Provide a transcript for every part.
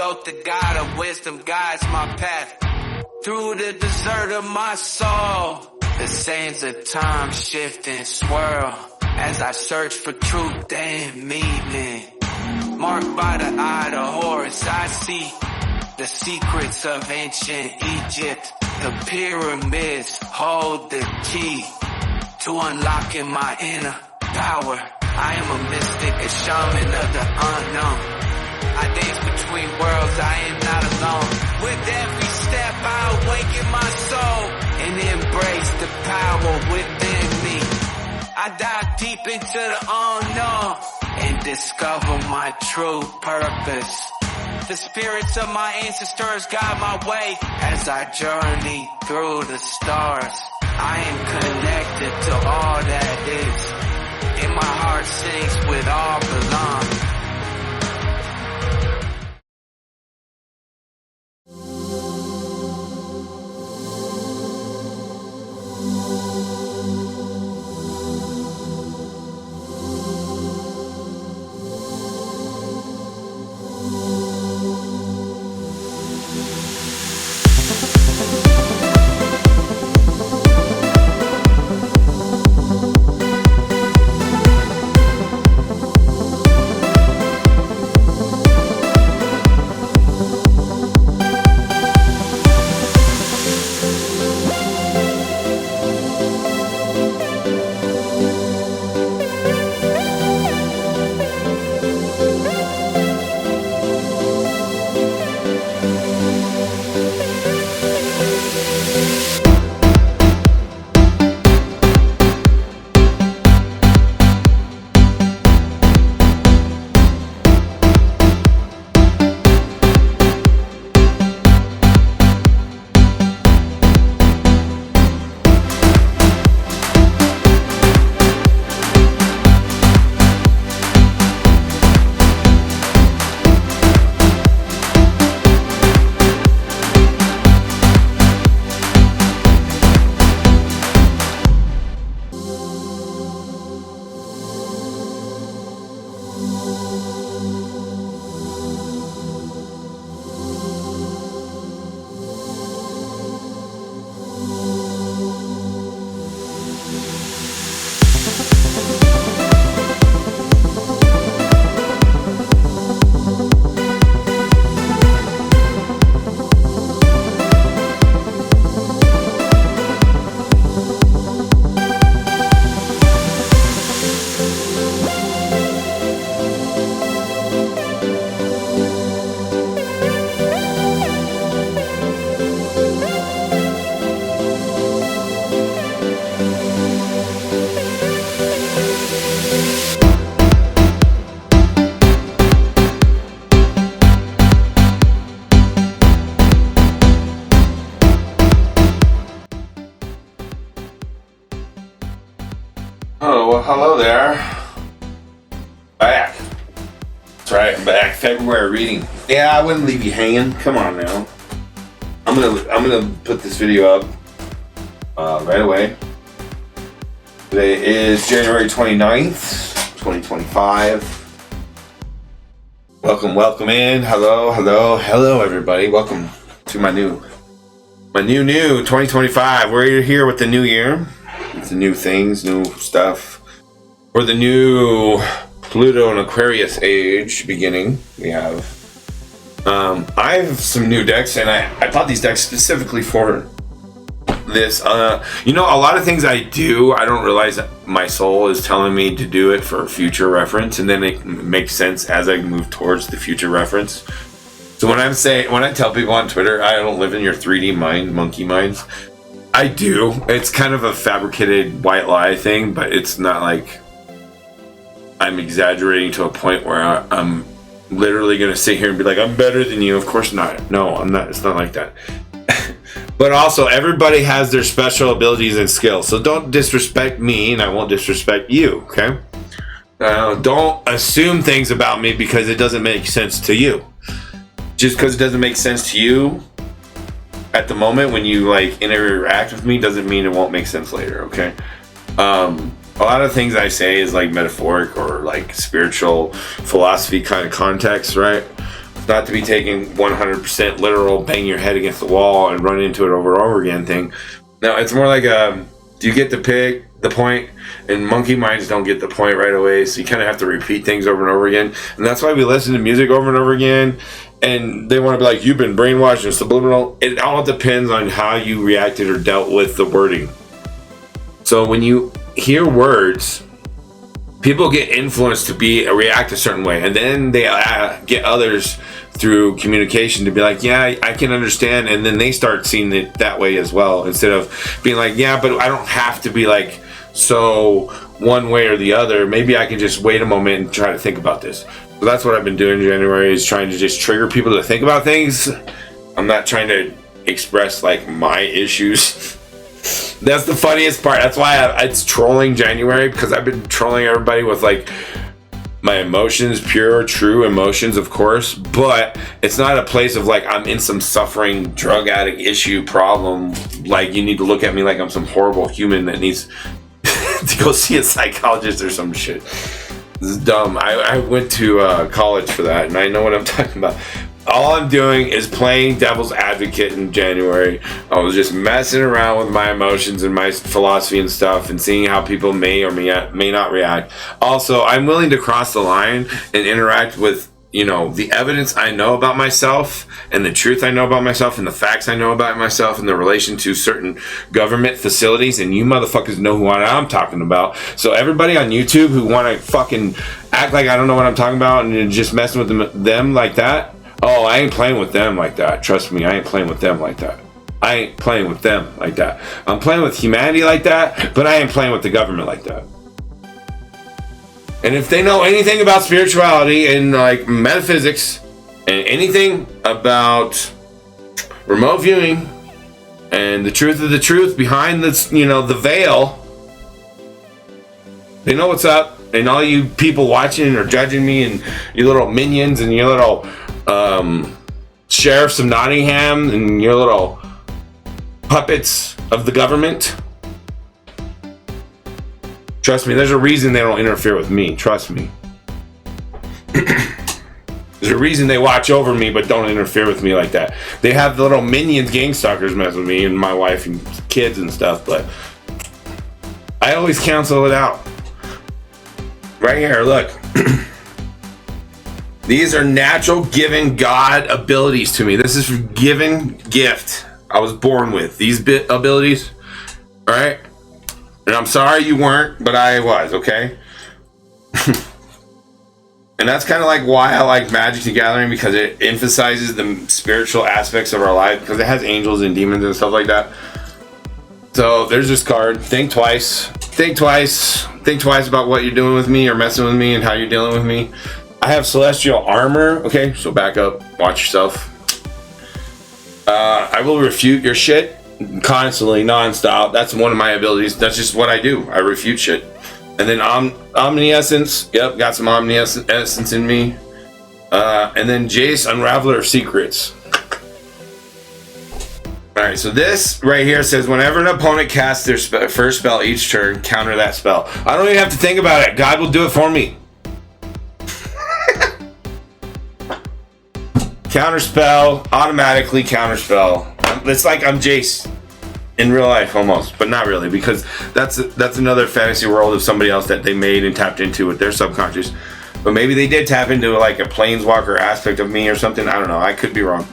Though the God of wisdom guides my path through the desert of my soul. The sands of time shift and swirl as I search for truth and meaning. Marked by the eye of Horus, I see the secrets of ancient Egypt. The pyramids hold the key to unlocking my inner power. I am a mystic, a shaman of the unknown. I dance between worlds, I am not alone. With every step I awaken my soul and embrace the power within me. I dive deep into the unknown and discover my true purpose. The spirits of my ancestors guide my way as I journey through the stars. I am connected to all that is, and my heart sings with all belong. Oh, well, hello there. Back. That's right, I'm back. February reading. Yeah, I wouldn't leave you hanging. Come on now. I'm gonna put this video up right away. Today is January 29th, 2025. Welcome in. Hello, everybody. Welcome to my new 2025. We're here with the new year. It's the new things, new stuff. For the new Pluto and Aquarius age beginning, we have I have some new decks, and I bought these decks specifically for this. A lot of things I do, I don't realize that my soul is telling me to do it for future reference, and then it makes sense as I move towards the future reference. So when I tell people on Twitter, I don't live in your 3D mind, monkey minds, I do. It's kind of a fabricated white lie thing, but it's not like I'm exaggerating to a point where I'm literally going to sit here and be like, I'm better than you. Of course not. No, I'm not. It's not like that. But also, everybody has their special abilities and skills. So don't disrespect me, and I won't disrespect you, okay? Don't assume things about me because it doesn't make sense to you. Just because it doesn't make sense to you at the moment when you interact with me doesn't mean it won't make sense later, okay? A lot of things I say is metaphoric or spiritual philosophy kind of context, right? not to be taken 100% literal, bang your head against the wall and run into it over and over again thing. No, it's more like do you get the point? And monkey minds don't get the point right away, so you kind of have to repeat things over and over again. And that's why we listen to music over and over again. And they want to be like, you've been brainwashed and subliminal. It all depends on how you reacted or dealt with the wording. So when you hear words, people get influenced to react a certain way, and then they get others through communication to be like, yeah, I can understand, and then they start seeing it that way as well, instead of being like, yeah, but I don't have to be like so one way or the other. Maybe I can just wait a moment and try to think about this. So that's what I've been doing in January, is trying to just trigger people to think about things. I'm not trying to express like my issues. That's the funniest part. That's why it's trolling January, because I've been trolling everybody with like my emotions, pure, true emotions, of course, but it's not a place of like I'm in some suffering drug addict issue problem. Like you need to look at me like I'm some horrible human that needs to go see a psychologist or some shit. This is dumb. I went to college for that, and I know what I'm talking about. All I'm doing is playing devil's advocate in January. I was just messing around with my emotions and my philosophy and stuff, and seeing how people may or may not react. Also, I'm willing to cross the line and interact with, you know, the evidence I know about myself, and the truth I know about myself, and the facts I know about myself, in the relation to certain government facilities. And you motherfuckers know who I'm talking about. So everybody on YouTube who want to fucking act like I don't know what I'm talking about and just messing with them like that, oh, I ain't playing with them like that. Trust me, I ain't playing with them like that. I ain't playing with them like that. I'm playing with humanity like that, but I ain't playing with the government like that. And if they know anything about spirituality and like metaphysics and anything about remote viewing and the truth of the truth behind this, you know, the veil, they know what's up. And all you people watching or judging me, and you little minions and your little sheriffs of Nottingham and your little puppets of the government, trust me, there's a reason they don't interfere with me. Trust me. There's a reason they watch over me but don't interfere with me like that. They have the little minions, gang stalkers mess with me and my wife and kids and stuff, but I always cancel it out. Right here, look. These are natural given God abilities to me. This is a given gift I was born with. These abilities, all right? And I'm sorry you weren't, but I was, okay? And that's kind of like why I like Magic the Gathering, because it emphasizes the spiritual aspects of our life, because it has angels and demons and stuff like that. So there's this card. Think twice. Think twice. Think twice about what you're doing with me or messing with me and how you're dealing with me. I have celestial armor. Okay, so back up. Watch yourself. I will refute your shit constantly, non-stop. That's one of my abilities. That's just what I do. I refute shit. And then omniscience. Yep, got some omniscience in me. And then Jace, Unraveler of Secrets. Alright, so this right here says whenever an opponent casts their first spell each turn, counter that spell. I don't even have to think about it. God will do it for me. Counterspell, automatically counterspell. It's like I'm Jace in real life almost, but not really, because that's another fantasy world of somebody else that they made and tapped into with their subconscious. But maybe they did tap into like a planeswalker aspect of me or something. I don't know. I could be wrong.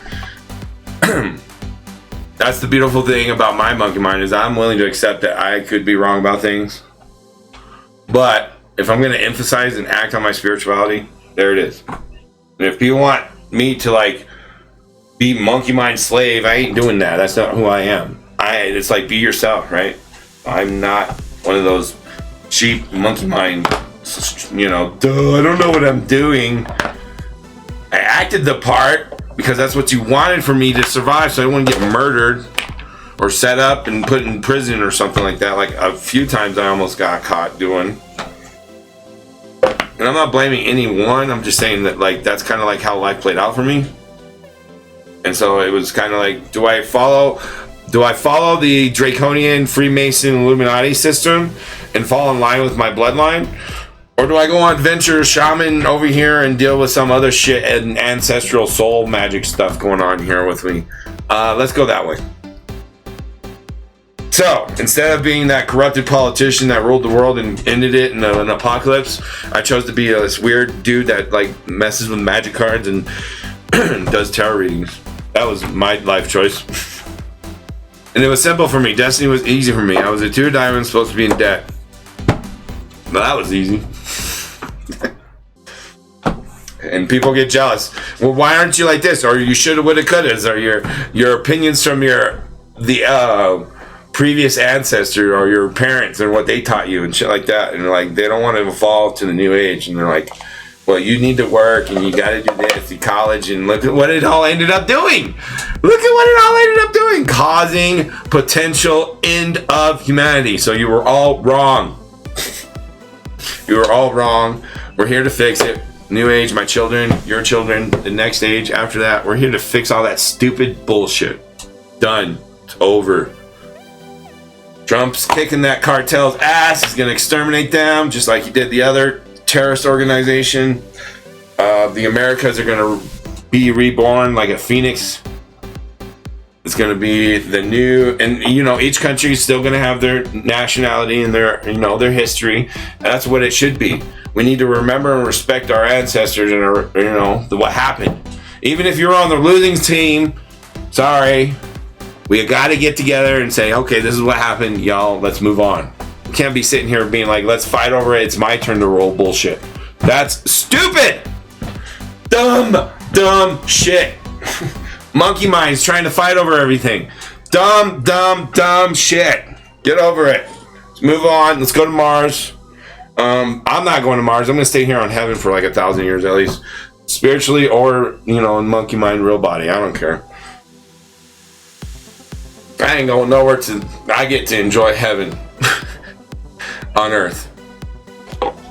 That's the beautiful thing about my monkey mind, is I'm willing to accept that I could be wrong about things. But if I'm going to emphasize and act on my spirituality, there it is. And if people want me to like be monkey mind slave, I ain't doing that. That's not who I am. It's like, be yourself, right? I'm not one of those cheap monkey mind, you know, duh, I don't know what I'm doing. I acted the part because that's what you wanted for me to survive, so I wouldn't get murdered or set up and put in prison or something like that. Like a few times I almost got caught doing. And I'm not blaming anyone. I'm just saying that like that's kind of like how life played out for me. And so it was kind of like, do I follow the Draconian Freemason Illuminati system and fall in line with my bloodline? Or do I go on adventure shaman over here and deal with some other shit and ancestral soul magic stuff going on here with me? Let's go that way. So, instead of being that corrupted politician that ruled the world and ended it in an apocalypse, I chose to be this weird dude that like messes with magic cards and does tarot readings. That was my life choice. And it was simple for me. Destiny was easy for me. I was a 2 diamond supposed to be in debt. But that was easy. And people get jealous. Well, why aren't you like this? Or you shoulda, woulda, couldas. Or your opinions from the previous ancestor or your parents and what they taught you and shit like that. And like they don't want to evolve to the new age. And they're like, well, you need to work and you got to do this in college. And look at what it all ended up doing. Look at what it all ended up doing. Causing potential end of humanity. So you were all wrong. You were all wrong. We're here to fix it. New age, my children, your children, the next age after that. We're here to fix all that stupid bullshit. Done. It's over. Trump's kicking that cartel's ass. He's going to exterminate them just like he did the other terrorist organization. The Americas are going to be reborn like a phoenix. It's going to be the new, and you know, each country is still going to have their nationality and their, you know, their history. And that's what it should be. We need to remember and respect our ancestors and our, you know, what happened. Even if you're on the losing team, sorry, we got to get together and say, okay, this is what happened, y'all. Let's move on. We can't be sitting here being like, let's fight over it. It's my turn to roll bullshit. That's stupid. Dumb shit. Monkey minds trying to fight over everything. Dumb shit. Get over it. Let's move on. Let's go to Mars. I'm not going to Mars. I'm going to stay here on heaven for like 1,000 years at least. Spiritually or, you know, in monkey mind, real body. I don't care. I ain't going nowhere I get to enjoy heaven on earth.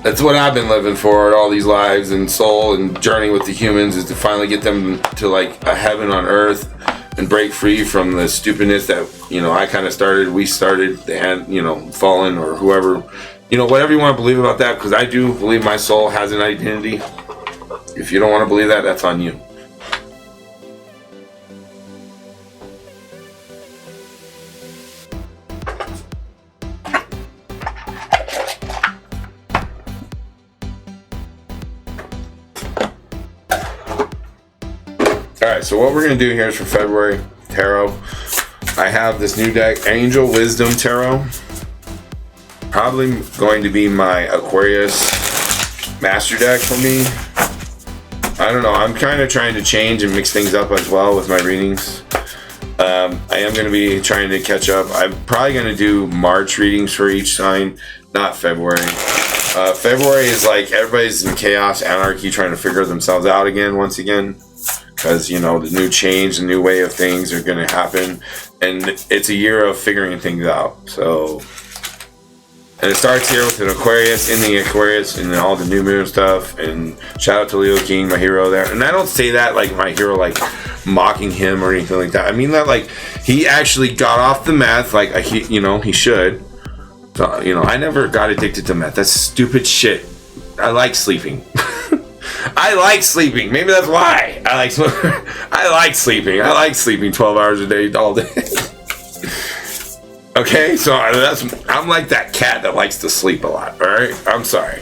That's what I've been living for all these lives and soul and journey with the humans, is to finally get them to like a heaven on earth and break free from the stupidness that, you know, we started, they had, you know, fallen or whoever, you know, whatever you want to believe about that, because I do believe my soul has an identity. If you don't want to believe that, that's on you. Alright, so what we're going to do here is for February Tarot. I have this new deck, Angel Wisdom Tarot. Probably going to be my Aquarius master deck for me. I don't know, I'm kind of trying to change and mix things up as well with my readings. I am going to be trying to catch up. I'm probably going to do March readings for each sign, not February. February is like everybody's in chaos, anarchy, trying to figure themselves out once again. Because, you know, the new change, the new way of things are going to happen. And it's a year of figuring things out. So, and it starts here with an Aquarius, in the Aquarius, and all the new moon stuff. And shout out to Leo King, my hero there. And I don't say that like my hero, like mocking him or anything like that. I mean that like he actually got off the meth, like he should. So, you know, I never got addicted to meth. That's stupid shit. I like sleeping. I like sleeping. Maybe that's why I like sleeping. I like sleeping 12 hours a day, all day. Okay, so I'm like that cat that likes to sleep a lot. All right, I'm sorry.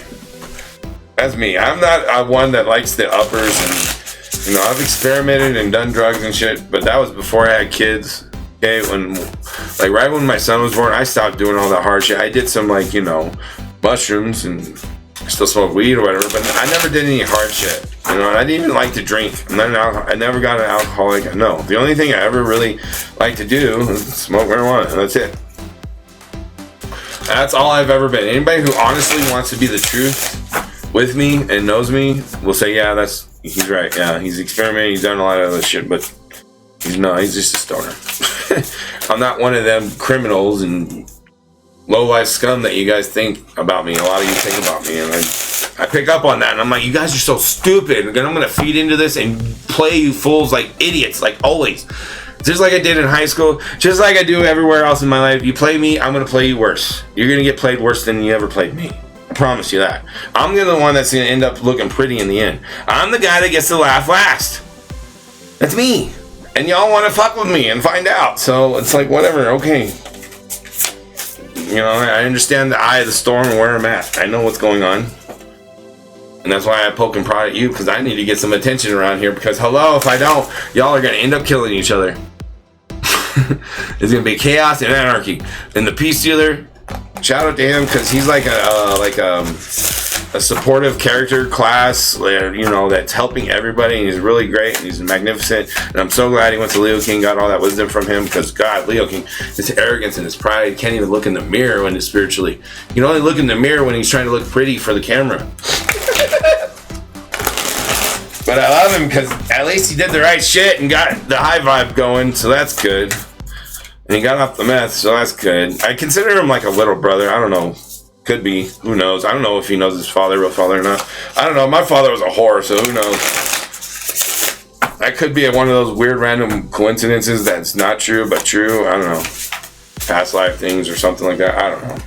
That's me. I'm not one that likes the uppers, and you know, I've experimented and done drugs and shit, but that was before I had kids. Okay, right when my son was born, I stopped doing all that hard shit. I did some like, you know, mushrooms and still smoke weed or whatever, but I never did any hard shit, you know, and I didn't even like to drink. I never got an alcoholic. No, the only thing I ever really like to do is smoke marijuana, and that's it. That's all I've ever been. Anybody who honestly wants to be the truth with me and knows me will say, yeah, he's right. Yeah, he's experimenting, he's done a lot of other shit, but he's just a stoner. I'm not one of them criminals and low-life scum that you guys think about me. A lot of you think about me, and I pick up on that, and I'm like, you guys are so stupid, and I'm going to feed into this and play you fools like idiots, like always. Just like I did in high school, just like I do everywhere else in my life. You play me, I'm going to play you worse. You're going to get played worse than you ever played me. promise you that. I'm the one that's going to end up looking pretty in the end. I'm the guy that gets to laugh last. That's me. And y'all want to fuck with me and find out. So it's like, whatever, okay. You know, I understand the eye of the storm and where I'm at. I know what's going on. And that's why I poke and prod at you, because I need to get some attention around here. Because, hello, if I don't, y'all are going to end up killing each other. It's going to be chaos and anarchy. And the peace dealer, shout out to him, because he's like a supportive character class, you know, that's helping everybody, and he's really great, and he's magnificent. And I'm so glad he went to Leo King, got all that wisdom from him, because God, Leo King, his arrogance and his pride, he can't even look in the mirror when he's spiritually. He can only look in the mirror when he's trying to look pretty for the camera. But I love him because at least he did the right shit and got the high vibe going, so that's good. And he got off the meth, so that's good. I consider him like a little brother. I don't know. Could be. Who knows? I don't know if he knows his real father or not. I don't know. My father was a whore, so who knows? That could be one of those weird random coincidences that's not true, but true. I don't know. Past life things or something like that. I don't know.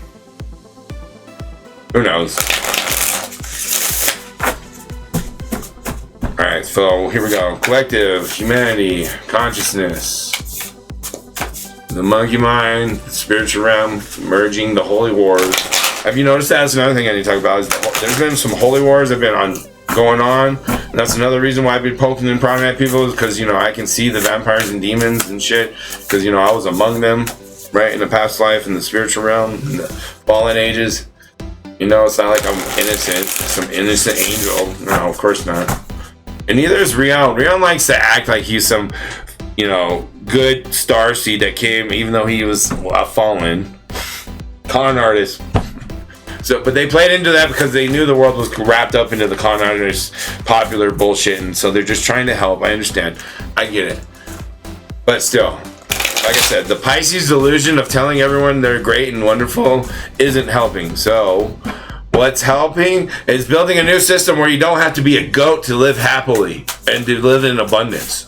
Who knows? Alright, so here we go. Collective, humanity, consciousness, the monkey mind, the spiritual realm, merging the holy wars. Have you noticed that? That's another thing I need to talk about. Is there's been some holy wars that have been going on. And that's another reason why I've been poking and prodding at people, is because, you know, I can see the vampires and demons and shit. Because, you know, I was among them, right, in the past life, in the spiritual realm, in the fallen ages. You know, it's not like I'm innocent, some innocent angel. No, of course not. And neither is Rion. Rion likes to act like he's some, you know, good starseed that came, even though he was a fallen con artist. So, but they played into that because they knew the world was wrapped up into the con artist popular bullshit, and so they're just trying to help. I understand. I get it. But still, like I said, the Pisces delusion of telling everyone they're great and wonderful isn't helping. So what's helping is building a new system where you don't have to be a goat to live happily and to live in abundance.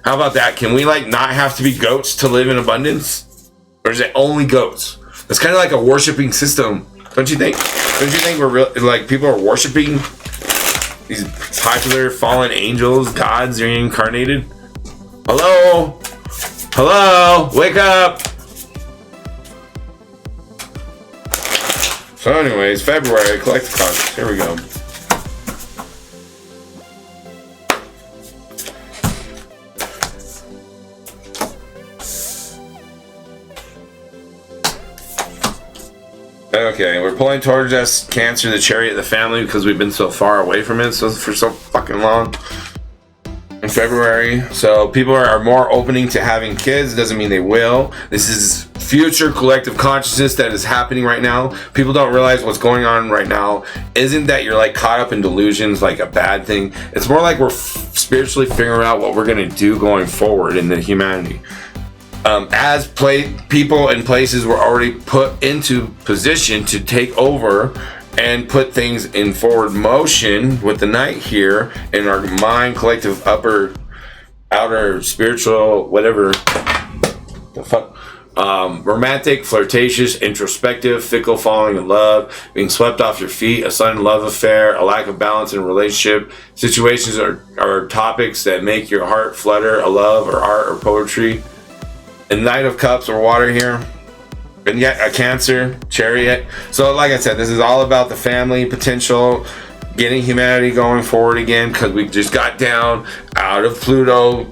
How about that? Can we like not have to be goats to live in abundance? Or is it only goats? It's kind of like a worshiping system, don't you think? Don't you think we're like people are worshiping these popular fallen angels, gods reincarnated? Hello? Hello? Wake up! So anyways, February, collective conscious. Here we go. Okay, we're pulling towards us Cancer, the chariot of the family, because we've been so far away from it for so fucking long. In February, so people are more opening to having kids. Doesn't mean they will. This is future collective consciousness that is happening right now. People don't realize what's going on right now isn't that you're like caught up in delusions like a bad thing. It's more like we're spiritually figuring out what we're going to do going forward in the humanity. As people and places were already put into position to take over and put things in forward motion with the night here in our mind, collective, outer, spiritual, whatever the fuck. Romantic, flirtatious, introspective, fickle, falling in love, being swept off your feet, a sudden love affair, a lack of balance in a relationship, situations or topics that make your heart flutter, a love or art or poetry. And Knight of Cups or water here. And yet a Cancer, chariot. So like I said, this is all about the family potential, getting humanity going forward again, because we just got down out of Pluto,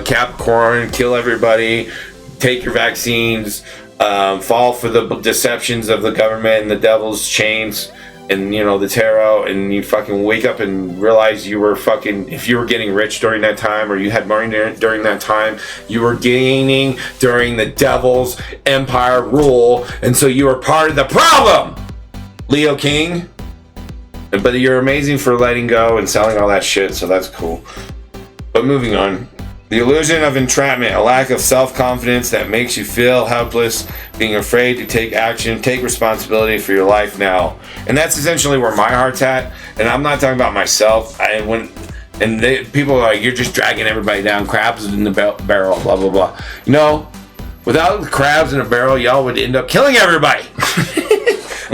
Capricorn, kill everybody, take your vaccines, fall for the deceptions of the government and the devil's chains and, you know, the tarot, and you fucking wake up and realize you were fucking, if you were getting rich during that time or you had money during that time, you were gaining during the devil's empire rule, and so you were part of the problem, Leo King. But you're amazing for letting go and selling all that shit, so that's cool. But moving on. The illusion of entrapment, a lack of self-confidence that makes you feel helpless, being afraid to take action, take responsibility for your life now. And that's essentially where my heart's at. And I'm not talking about myself. People are like, you're just dragging everybody down, crabs in the barrel, blah, blah, blah. You know, without the crabs in a barrel, y'all would end up killing everybody.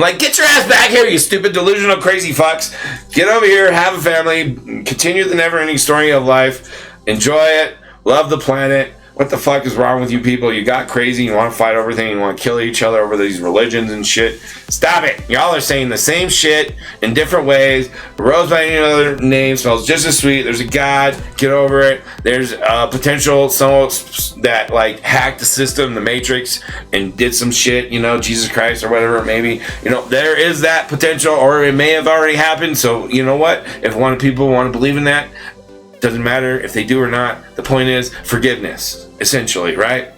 Like, get your ass back here, you stupid, delusional, crazy fucks. Get over here, have a family, continue the never-ending story of life, enjoy it, love the planet. What the fuck is wrong with you people? You got crazy, you want to fight over everything, you want to kill each other over these religions and shit. Stop it. Y'all are saying the same shit in different ways. Rose by any other name smells just as sweet. There's a God. Get over it. There's potential someone that like hacked the system, the Matrix, and did some shit, you know, Jesus Christ or whatever, maybe. You know, there is that potential, or it may have already happened. So, you know what? If one of people want to believe in that, doesn't matter if they do or not. The point is forgiveness, essentially, right?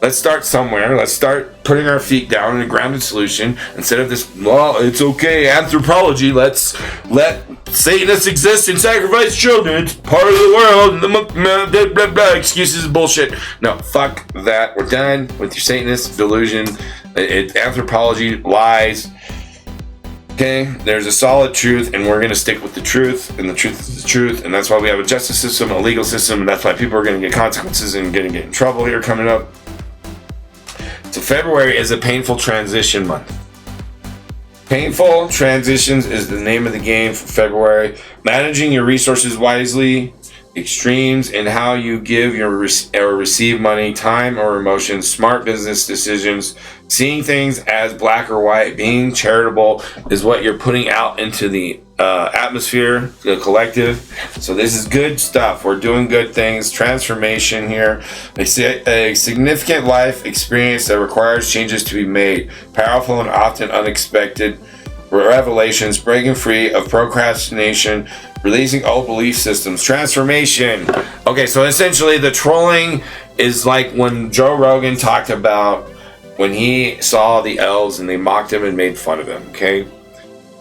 Let's start somewhere. Let's start putting our feet down in a grounded solution instead of this, well, it's okay, anthropology. Let's let Satanists exist and sacrifice children. It's part of the world. Excuses and bullshit. No, fuck that. We're done with your Satanist delusion. It's anthropology, lies. Okay, there's a solid truth, and we're going to stick with the truth, and the truth is the truth, and that's why we have a justice system, a legal system, and that's why people are going to get consequences and going to get in trouble here coming up. So February is a painful transition month. Painful transitions is the name of the game for February. Managing your resources wisely, extremes in how you give or receive money, time or emotions, smart business decisions, seeing things as black or white, being charitable is what you're putting out into the atmosphere, the collective. So this is good stuff. We're doing good things. Transformation here. A significant life experience that requires changes to be made. Powerful and often unexpected revelations, breaking free of procrastination, releasing old belief systems. Transformation. Okay, so essentially the trolling is like when Joe Rogan talked about when he saw the elves and they mocked him and made fun of him, okay?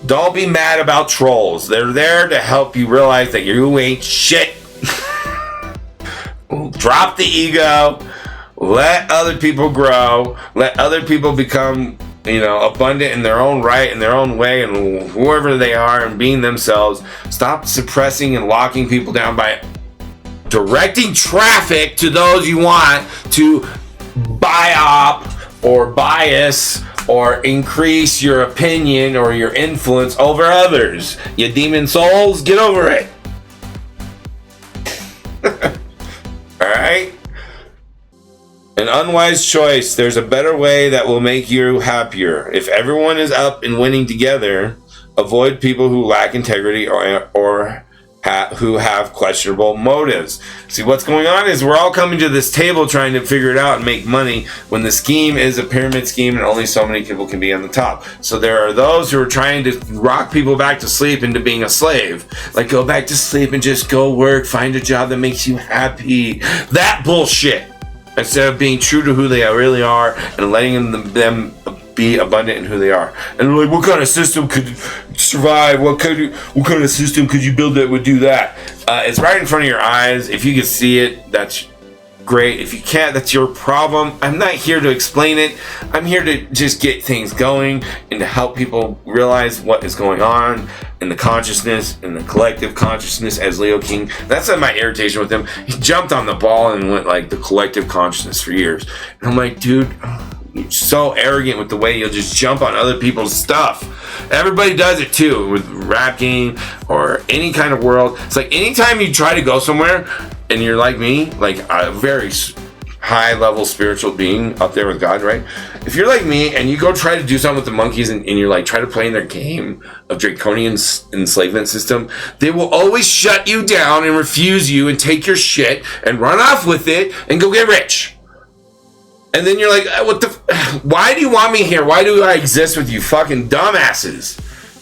Don't be mad about trolls. They're there to help you realize that you ain't shit. Drop the ego. Let other people grow. Let other people become, you know, abundant in their own right, in their own way, and whoever they are, and being themselves. Stop suppressing and locking people down by directing traffic to those you want to buy up or bias or increase your opinion or your influence over others. You demon souls, get over it. Alright? An unwise choice. There's a better way that will make you happier. If everyone is up and winning together, avoid people who lack integrity or who have questionable motives. See, what's going on is we're all coming to this table trying to figure it out and make money when the scheme is a pyramid scheme and only so many people can be on the top. So there are those who are trying to rock people back to sleep into being a slave. Like, go back to sleep and just go work, find a job that makes you happy. That bullshit. Instead of being true to who they really are and letting them be abundant in who they are. And they're like, what kind of system could survive? What kind of system could you build that would do that? It's right in front of your eyes. If you can see it, that's great. If you can't, that's your problem. I'm not here to explain it. I'm here to just get things going and to help people realize what is going on in the consciousness, in the collective consciousness as Leo King. That's my irritation with him. He jumped on the ball and went like the collective consciousness for years. And I'm like, dude, you're so arrogant with the way you'll just jump on other people's stuff. Everybody does it too with rap game or any kind of world. It's like anytime you try to go somewhere and you're like me, like a very high level spiritual being up there with God, right? If you're like me and you go try to do something with the monkeys and you're like try to play in their game of draconian enslavement system, they will always shut you down and refuse you and take your shit and run off with it and go get rich. And then you're like, why do you want me here? Why do I exist with you fucking dumbasses?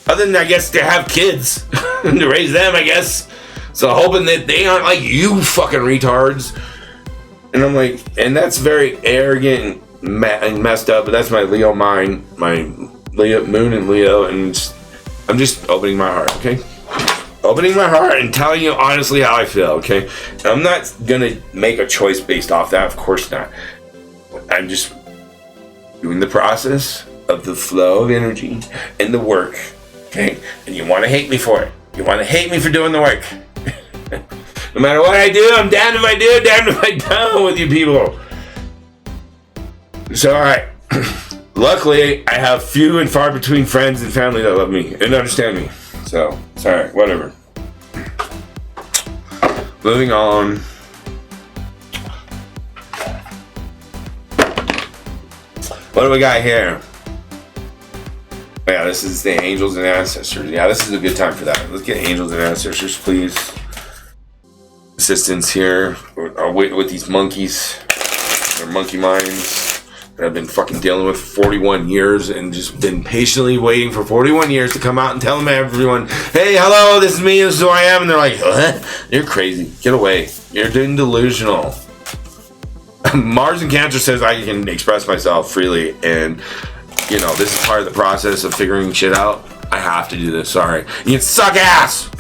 Other than, I guess, to have kids and to raise them, I guess. So hoping that they aren't like you fucking retards. And I'm like, and that's very arrogant and messed up, but that's my Leo mind, my Leo moon and Leo, and I'm just opening my heart, okay? Opening my heart and telling you honestly how I feel, okay? And I'm not gonna make a choice based off that, of course not. I'm just doing the process of the flow of energy and the work, okay? And you want to hate me for it. You want to hate me for doing the work. No matter what I do, I'm damned if I do, damned if I don't with you people. So, all right. Luckily, I have few and far between friends and family that love me and understand me. So, sorry, whatever. Moving on. What do we got here? Yeah, this is the angels and ancestors. Yeah, this is a good time for that. Let's get angels and ancestors, please. Assistance here with these monkeys. Their monkey minds that I've been fucking dealing with for 41 years and just been patiently waiting for 41 years to come out and tell them everyone, hey, hello, this is me, this is who I am. And they're like, what? You're crazy. Get away. You're doing delusional. Mars and Cancer says I can express myself freely, and you know, this is part of the process of figuring shit out. I have to do this, sorry. You can suck ass!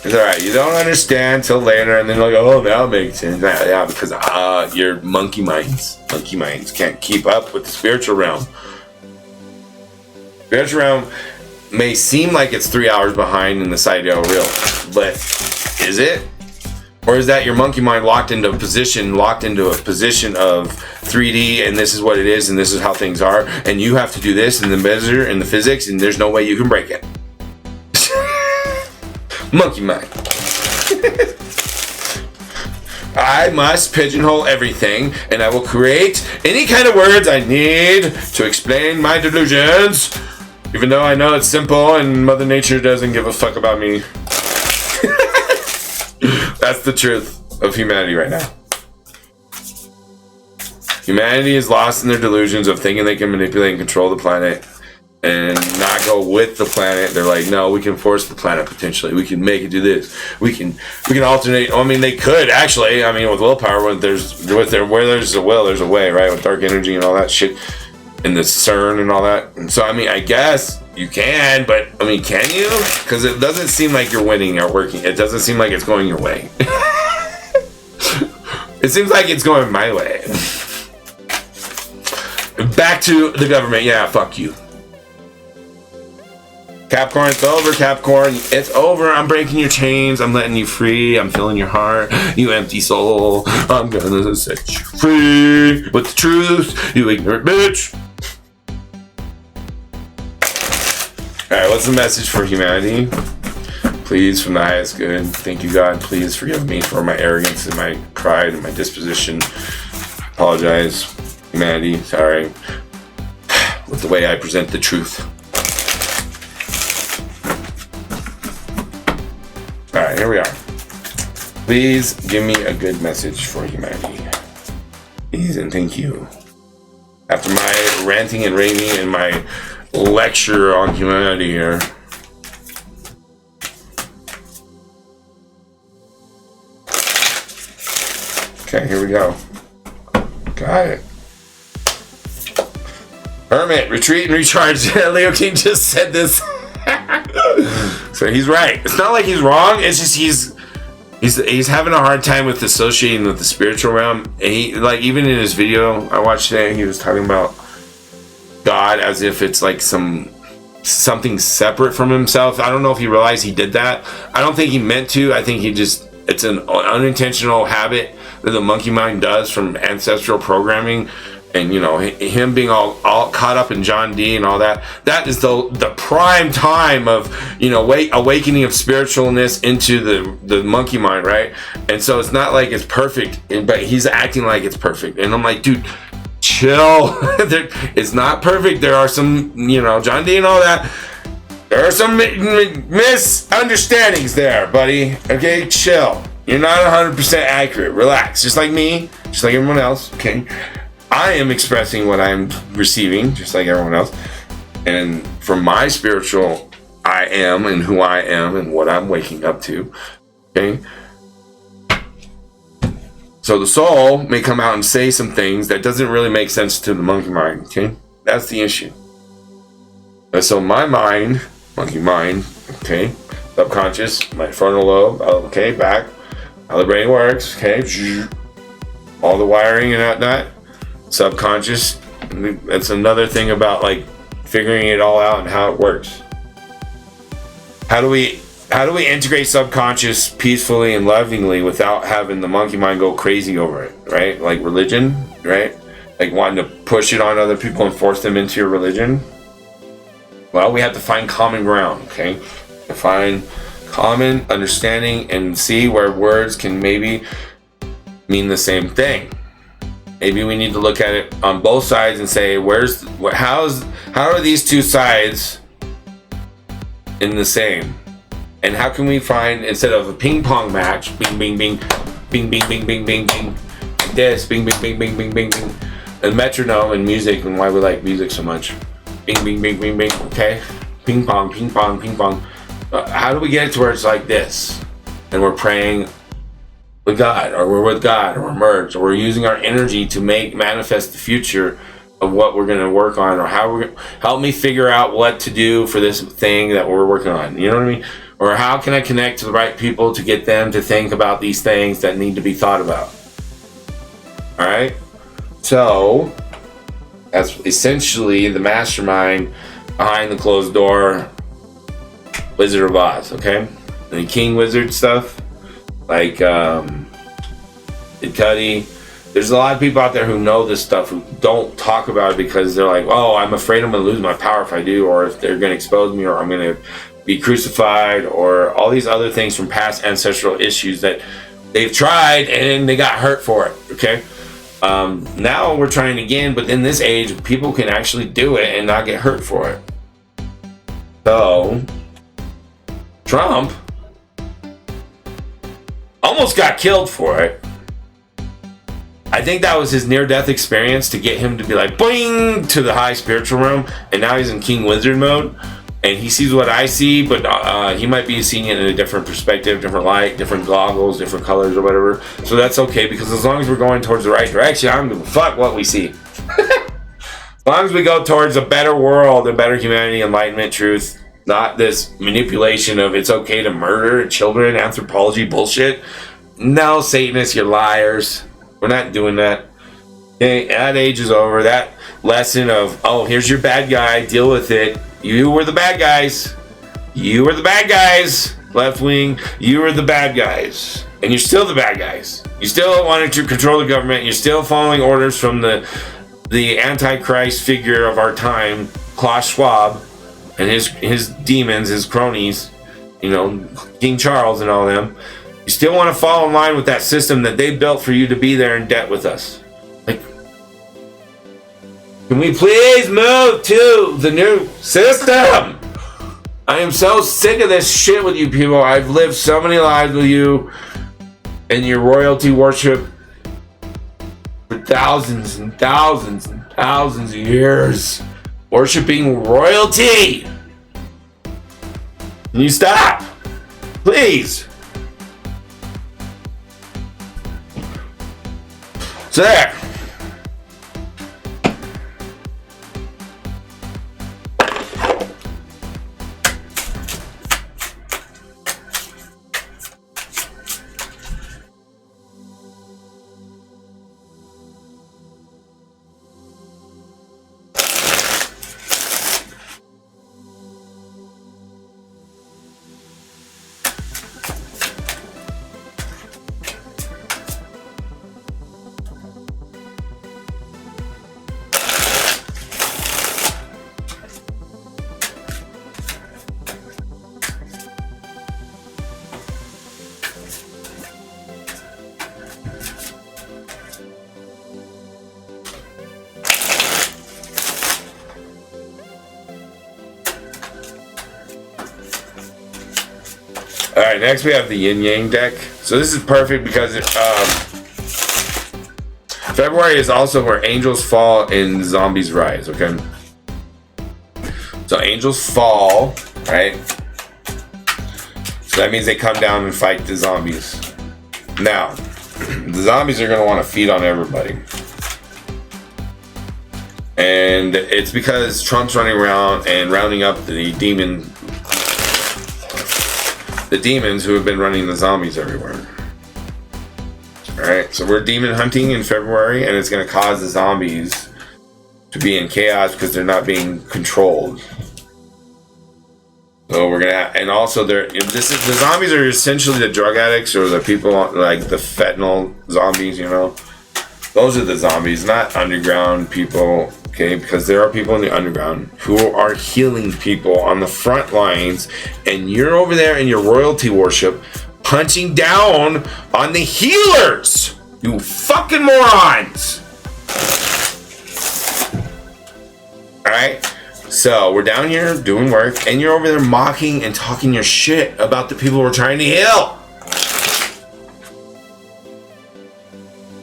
It's alright, you don't understand till later, and then you're like, oh, that makes sense. Yeah, because your monkey minds can't keep up with the spiritual realm. Spiritual realm may seem like it's 3 hours behind in the sidereal real, but is it? Or is that your monkey mind locked into a position of 3D, and this is what it is, and this is how things are, and you have to do this in the measure and the physics, and there's no way you can break it. Monkey mind. I must pigeonhole everything, and I will create any kind of words I need to explain my delusions. Even though I know it's simple and Mother Nature doesn't give a fuck about me. That's the truth of humanity right now. Humanity is lost in their delusions of thinking they can manipulate and control the planet and not go with the planet. They're like, no, we can force the planet potentially. We can make it do this. We can alternate. I mean, they could actually. I mean, with willpower, where there's a will, there's a way, right? With dark energy and all that shit. And the CERN and all that. And so, I mean, I guess you can, but, I mean, can you? Because it doesn't seem like you're winning or working. It doesn't seem like it's going your way. It seems like it's going my way. Back to the government. Yeah, fuck you. Capricorn, it's over, Capricorn. It's over. I'm breaking your chains. I'm letting you free. I'm filling your heart. You empty soul. I'm gonna set you free with the truth, you ignorant bitch. Alright, what's the message for humanity? Please, from the highest good. Thank you, God. Please forgive me for my arrogance and my pride and my disposition. Apologize. Humanity, sorry. With the way I present the truth. Alright, here we are. Please give me a good message for humanity. Please and thank you. After my ranting and raving and my lecture on humanity here. Okay, here we go. Got it. Hermit, retreat and recharge. Leo King just said this. So he's right. It's not like he's wrong. It's just he's having a hard time with associating with the spiritual realm. And he, like, even in his video I watched today, he was talking about God as if it's like something separate from himself. I don't know if he realized he did that. I don't think he meant to. I think it's an unintentional habit that the monkey mind does from ancestral programming. And, you know, him being all caught up in John D and all that. That is the prime time of, you know, awakening of spiritualness into the monkey mind, right? And so it's not like it's perfect, but he's acting like it's perfect. And I'm like, dude, chill. It's not perfect. There are some, you know, John D and all that. There are some misunderstandings there, buddy. Okay, chill. You're not 100% accurate. Relax. Just like me, just like everyone else, okay? I am expressing what I'm receiving, just like everyone else. And from my spiritual I am and who I am and what I'm waking up to, okay? So the soul may come out and say some things that doesn't really make sense to the monkey mind, okay? That's the issue. And so my mind, monkey mind, okay? Subconscious, my frontal lobe, okay, back. How the brain works, okay? All the wiring and that. Subconscious, that's another thing about like figuring it all out and how it works. How do we How do we integrate subconscious peacefully and lovingly without having the monkey mind go crazy over it, right? Like religion, right? Like wanting to push it on other people and force them into your religion. Well, we have to find common ground, okay? To find common understanding and see where words can maybe mean the same thing. Maybe we need to look at it on both sides and say, how are these two sides in the same? And how can we find, instead of a ping pong match, bing, bing, bing, bing, bing, bing, bing, bing, bing, like this, bing, bing, bing, bing, bing, bing, bing, and metronome and music, and why we like music so much. Bing, bing, bing, bing, bing, okay? Ping pong, ping pong, ping pong. How do we get it to where it's like this? And we're praying with God, or we're with God, or we're merged, or we're using our energy to manifest the future of what we're going to work on, or how we're help me figure out what to do for this thing that we're working on. You know what I mean? Or how can I connect to the right people to get them to think about these things that need to be thought about? All right. So that's essentially the mastermind behind the closed door Wizard of Oz. Okay, the King Wizard stuff, like Cuddy. There's a lot of people out there who know this stuff who don't talk about it because they're like, oh, I'm afraid I'm going to lose my power if I do, or if they're going to expose me, or I'm going to be crucified, or all these other things from past ancestral issues that they've tried and they got hurt for it. Okay. Now we're trying again, but in this age, people can actually do it and not get hurt for it. So Trump almost got killed for it. I think that was his near-death experience to get him to be like, boing, to the high spiritual realm, and now he's in King Wizard mode, and he sees what I see, but he might be seeing it in a different perspective, different light, different goggles, different colors, or whatever. So that's okay, because as long as we're going towards the right direction, I don't give a fuck what we see. As long as we go towards a better world, a better humanity, enlightenment, truth, not this manipulation of it's okay to murder children, anthropology bullshit. No, Satanists, you're liars. We're not doing that. Okay, that age is over. That lesson of, oh, here's your bad guy, deal with it. You were the bad guys. You were the bad guys. Left wing, you were the bad guys. And you're still the bad guys. You still wanted to control the government. You're still following orders from the Antichrist figure of our time, Klaus Schwab, and his demons, his cronies, you know, King Charles and all them. You still want to fall in line with that system that they built for you to be there in debt with us. Like, can we please move to the new system? I am so sick of this shit with you people. I've lived so many lives with you and your royalty worship for thousands and thousands and thousands of years. Worshipping royalty. Can you stop? Please. So there. Alright, next we have the Yin Yang deck. So this is perfect because February is also where angels fall and zombies rise, okay? So angels fall, right? So that means they come down and fight the zombies. Now, the zombies are going to want to feed on everybody. And it's because Trump's running around and rounding up the demons who have been running the zombies everywhere. Alright, so we're demon hunting in February, and it's going to cause the zombies to be in chaos because they're not being controlled. So we're gonna, and also the zombies are essentially the drug addicts or the people like the fentanyl zombies, you know. Those are the zombies, not underground people, okay? Because there are people in the underground who are healing people on the front lines, and you're over there in your royalty worship punching down on the healers, you fucking morons. Alright? So we're down here doing work, and you're over there mocking and talking your shit about the people we're trying to heal.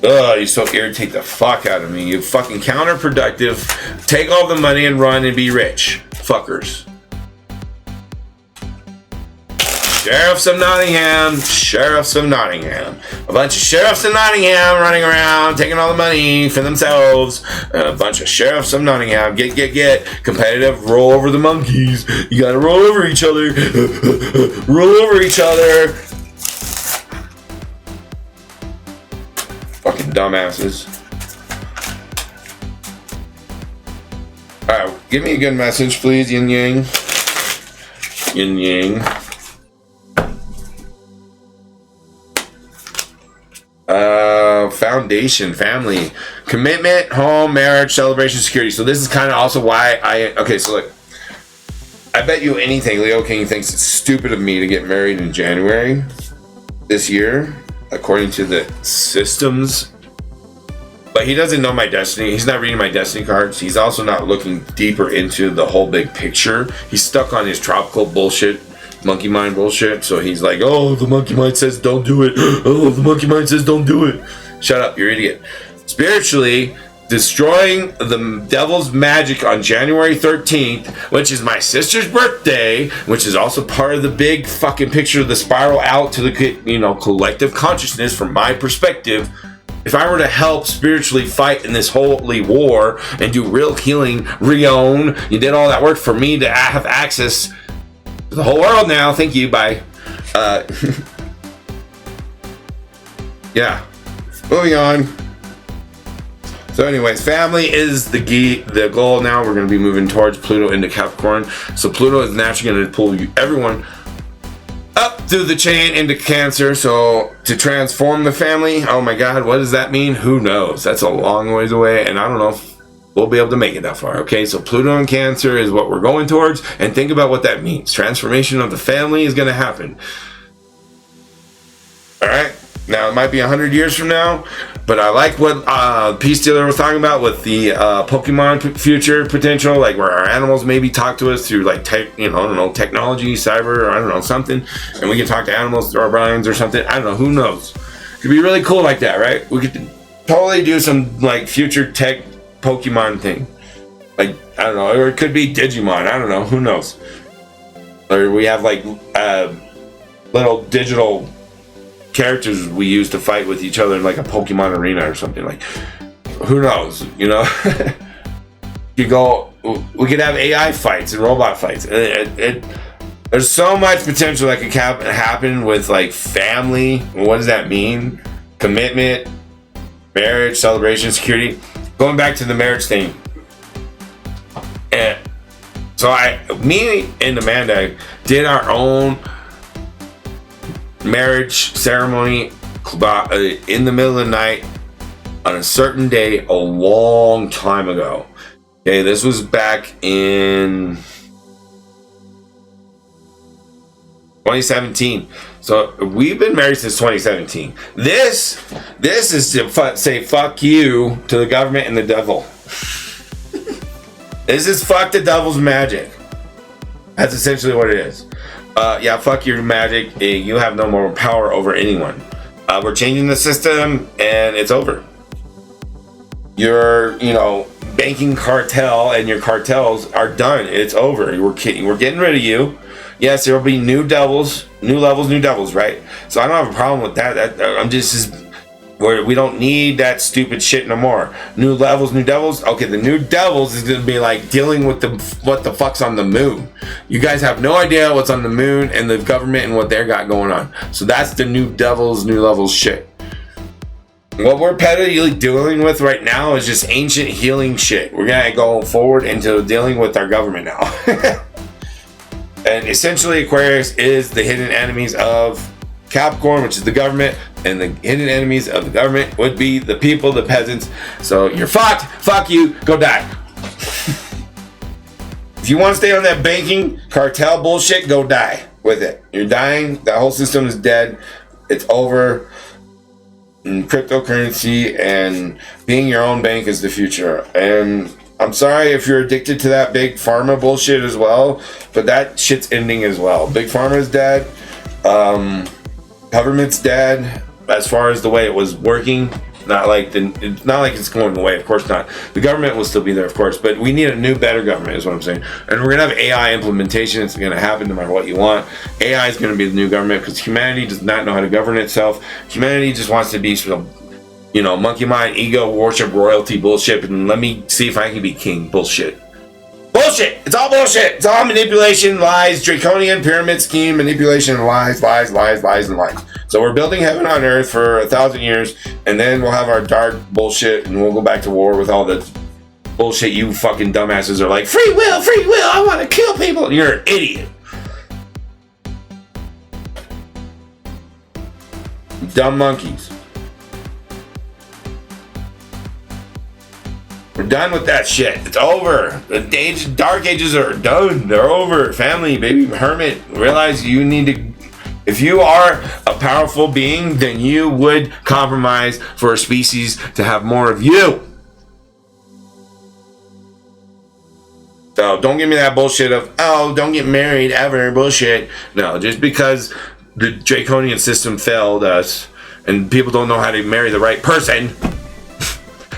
Ugh, you so irritate the fuck out of me. You fucking counterproductive. Take all the money and run and be rich. Fuckers. Sheriffs of Nottingham. Sheriffs of Nottingham. A bunch of sheriffs of Nottingham running around taking all the money for themselves. A bunch of sheriffs of Nottingham. Get. Competitive. Roll over the monkeys. You gotta roll over each other. Roll over each other. Fucking dumbasses. Alright, give me a good message, please, Yin Yang. Yin Yang. Foundation, family, commitment, home, marriage, celebration, security. So this is kind of also why okay, so look. I bet you anything Leo King thinks it's stupid of me to get married in January this year, according to the systems. But he doesn't know my destiny. He's not reading my destiny cards. He's also not looking deeper into the whole big picture. He's stuck on his tropical bullshit, monkey mind bullshit. So he's like, oh, the monkey mind says don't do it. Oh, the monkey mind says don't do it. Shut up, you're an idiot. Spiritually, destroying the devil's magic on January 13th, which is my sister's birthday, which is also part of the big fucking picture of the spiral out to the, you know, collective consciousness from my perspective. If I were to help spiritually fight in this holy war and do real healing, Rion, you did all that work for me to have access to the whole world now. Thank you, bye. Yeah. Moving on. So anyways, family is the goal now. We're going to be moving towards Pluto into Capricorn. So Pluto is naturally going to pull everyone up through the chain into Cancer. So to transform the family, oh my God, what does that mean? Who knows? That's a long ways away, and I don't know if we'll be able to make it that far. Okay, so Pluto and Cancer is what we're going towards, and think about what that means. Transformation of the family is going to happen. All right. Now, it might be 100 years from now, but I like what Peace Dealer was talking about with the Pokemon future potential, like where our animals maybe talk to us through like, technology, cyber, or I don't know, something, and we can talk to animals through our brains or something. I don't know, who knows? Could be really cool like that, right? We could totally do some like future tech Pokemon thing. Like, I don't know, or it could be Digimon, I don't know, who knows? Or we have like little digital characters we use to fight with each other in like a Pokemon arena or something. Like, who knows, you know? We could have AI fights and robot fights. There's so much potential that could happen with like family. What does that mean? Commitment, marriage, celebration, security. Going back to the marriage thing. And so me and Amanda did our own marriage ceremony in the middle of the night on a certain day a long time ago. Okay, this was back in 2017. So we've been married since 2017. This is to say fuck you to the government and the devil. This is fuck the devil's magic. That's essentially what it is. Yeah, fuck your magic. You have no more power over anyone. We're changing the system, and it's over. Your, banking cartel and your cartels are done. It's over. We're getting rid of you. Yes, there will be new levels, new devils, right? So I don't have a problem with that. I'm just where we don't need that stupid shit no more. New levels, new devils. Okay, the new devils is gonna be like dealing with what the fuck's on the moon. You guys have no idea what's on the moon and the government and what they got going on. So that's the new devils, new levels shit. What we're petty dealing with right now is just ancient healing shit. We're gonna go forward into dealing with our government now. And essentially, Aquarius is the hidden enemies of Capricorn, which is the government, and the hidden enemies of the government would be the people, the peasants. So you're fucked. Fuck you. Go die. If you want to stay on that banking cartel bullshit, go die with it. You're dying. That whole system is dead. It's over. And cryptocurrency and being your own bank is the future. And I'm sorry if you're addicted to that big pharma bullshit as well, but that shit's ending as well. Big pharma is dead. Government's dead as far as the way it was working. It's not like it's going away, of course not. The government will still be there, of course, but we need a new, better government is what I'm saying. And we're gonna have AI implementation. It's gonna happen no matter what you want. AI is gonna be the new government because humanity does not know how to govern itself. Humanity just wants to be sort of, monkey mind, ego, worship, royalty bullshit, and let me see if I can be king bullshit. Bullshit! It's all bullshit! It's all manipulation, lies, draconian pyramid scheme, manipulation, lies, and lies. So we're building heaven on earth for 1,000 years, and then we'll have our dark bullshit, and we'll go back to war with all the bullshit you fucking dumbasses are like, free will, I want to kill people. You're an idiot. Dumb monkeys. We're done with that shit. It's over. The dark ages are done. They're over. Family, baby, hermit. Realize you need to... If you are a powerful being, then you would compromise for a species to have more of you. So don't give me that bullshit of, don't get married ever, bullshit. No, just because the draconian system failed us and people don't know how to marry the right person...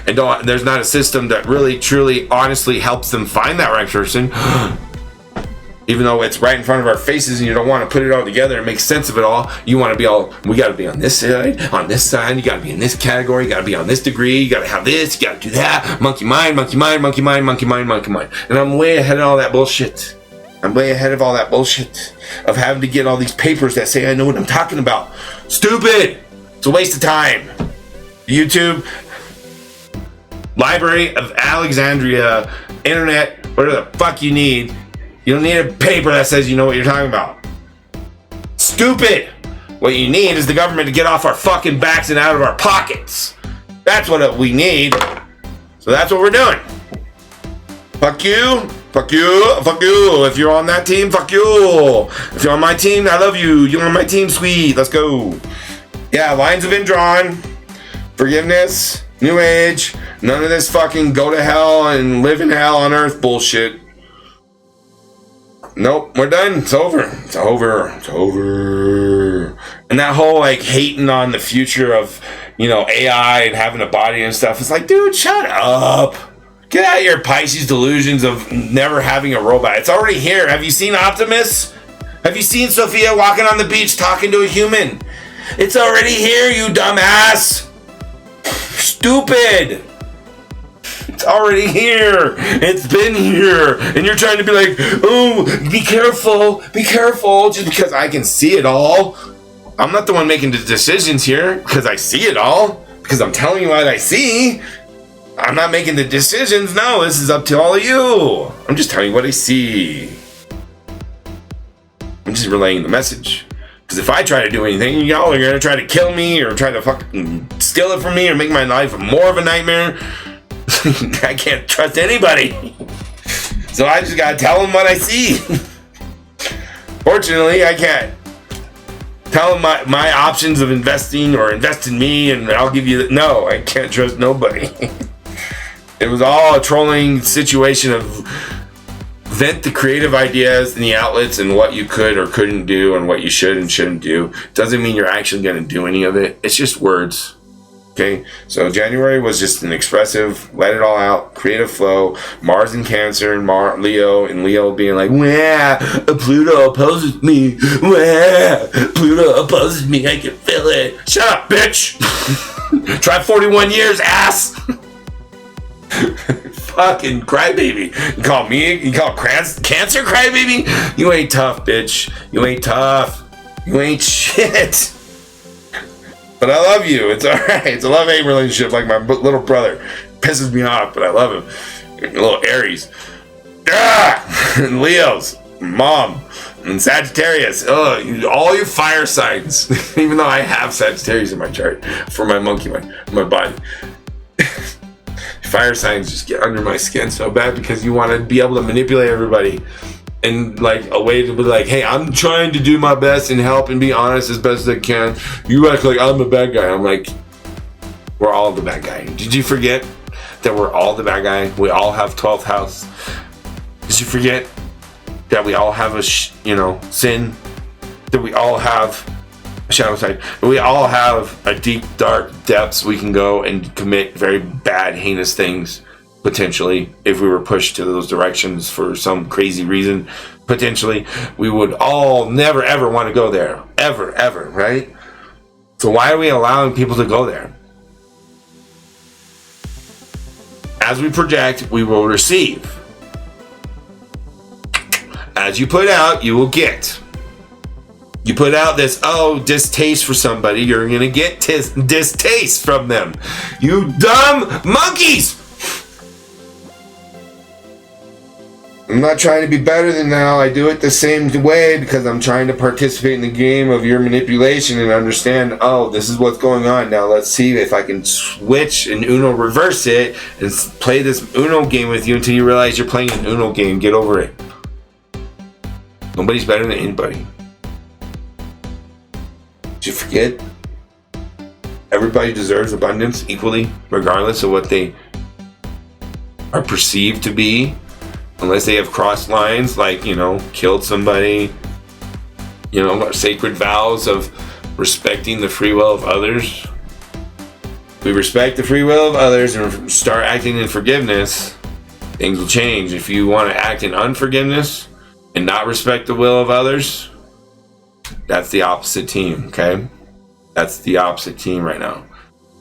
And there's not a system that really, truly, honestly helps them find that right person. Even though it's right in front of our faces and you don't want to put it all together and make sense of it all. You want to be we got to be on this side, you got to be in this category, you got to be on this degree, you got to have this, you got to do that. Monkey mind. And I'm way ahead of all that bullshit. Of having to get all these papers that say I know what I'm talking about. Stupid! It's a waste of time. YouTube... Library of Alexandria, internet, whatever the fuck you need. You don't need a paper that says you know what you're talking about. Stupid! What you need is the government to get off our fucking backs and out of our pockets. That's what we need. So that's what we're doing. Fuck you. If you're on that team, fuck you. If you're on my team, I love you. You're on my team, sweet. Let's go. Yeah, lines have been drawn. Forgiveness. New age, none of this fucking go to hell and live in hell on earth bullshit. Nope, we're done. It's over. And that whole hating on the future of, AI and having a body and stuff. It's like, dude, shut up. Get out of your Pisces delusions of never having a robot. It's already here. Have you seen Optimus? Have you seen Sophia walking on the beach talking to a human? It's already here, you dumbass. Stupid! It's already here. It's been here. And you're trying to be like, oh, be careful, just because I can see it all. I'm not the one making the decisions here because I see it all. Because I'm telling you what I see. I'm not making the decisions. No, this is up to all of you. I'm just telling you what I see. I'm just relaying the message. Because if I try to do anything, y'all are going to try to kill me or try to fucking steal it from me or make my life more of a nightmare. I can't trust anybody. So I just got to tell them what I see. Fortunately, I can't tell them my options of investing or invest in me and I'll give you... No, I can't trust nobody. It was all a trolling situation of... Vent the creative ideas and the outlets and what you could or couldn't do and what you should and shouldn't do. Doesn't mean you're actually going to do any of it. It's just words. Okay? So January was just an expressive, let it all out, creative flow. Mars in Cancer and Leo being like, wah, Pluto opposes me. Wah, Pluto opposes me. I can feel it. Shut up, bitch. Try 41 years, ass. Fucking crybaby. You call cancer crybaby? You ain't tough, bitch. You ain't tough. You ain't shit. But I love you. It's alright. It's a love-hate relationship like my little brother. Pisses me off, but I love him. Little Aries. And Leos. Mom. And Sagittarius, all you fire signs. Even though I have Sagittarius in my chart for my monkey, my body. Fire signs just get under my skin so bad because you want to be able to manipulate everybody. And like a way to be like, hey, I'm trying to do my best and help and be honest as best as I can. You act like I'm the bad guy. I'm like, we're all the bad guy. Did you forget that we're all the bad guy? We all have 12th house. Did you forget that we all have a sin? That we all have a shadow side. We all have a deep, dark depths we can go and commit very bad, heinous things. Potentially, if we were pushed to those directions for some crazy reason, potentially, we would all never ever want to go there. Ever, right? So why are we allowing people to go there? As we project, we will receive. As you put out, you will get. You put out this, distaste for somebody, you're going to get distaste from them. You dumb monkeys! I'm not trying to be better than now. I do it the same way because I'm trying to participate in the game of your manipulation and understand, this is what's going on. Now let's see if I can switch and reverse it and play this Uno game with you until you realize you're playing an Uno game. Get over it. Nobody's better than anybody. Did you forget? Everybody deserves abundance equally, regardless of what they are perceived to be. Unless they have crossed lines, like, killed somebody, sacred vows of respecting the free will of others. If we respect the free will of others and start acting in forgiveness, things will change. If you want to act in unforgiveness and not respect the will of others, that's the opposite team, okay? That's the opposite team right now.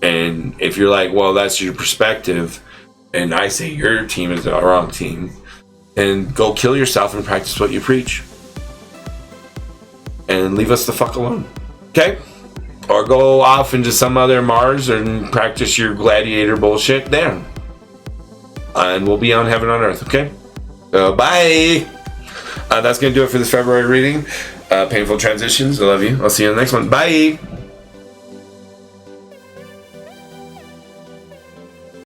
And if you're like, well, that's your perspective, and I say your team is the wrong team, and go kill yourself and practice what you preach. And leave us the fuck alone. Okay? Or go off into some other Mars and practice your gladiator bullshit there. And we'll be on Heaven on Earth, okay? Bye! That's going to do it for this February reading. Painful transitions. I love you. I'll see you in the next one. Bye!